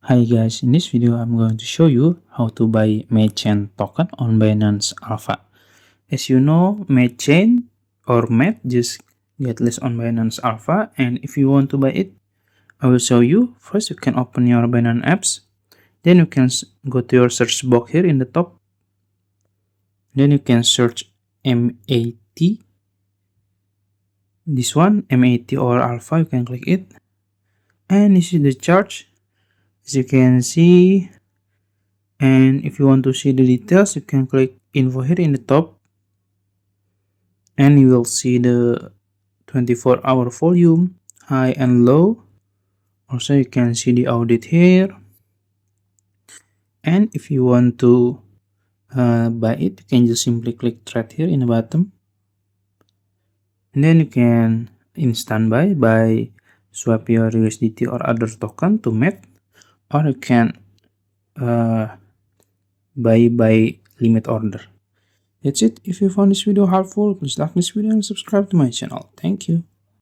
Hi guys, in this video I'm going to show you how to buy Matchain token on Binance Alpha. As you know, Matchain or Mat just get listed on Binance Alpha, and if you want to buy it, I will show you. First, you can open your Binance apps, then you can go to your search box here in the top, then you can search MAT, this one, MAT or Alpha, you can click it, and this is the chart. As you can see, and if you want to see the details, you can click info here in the top, and you will see the 24-hour volume, high and low. Also, you can see the audit here, and if you want to buy it, you can just simply click trade here in the bottom, and then you can instant buy by swap your USDT or other token to MET, or you can buy by limit order. That's it. If you found this video helpful, please like this video and subscribe to my channel. Thank you.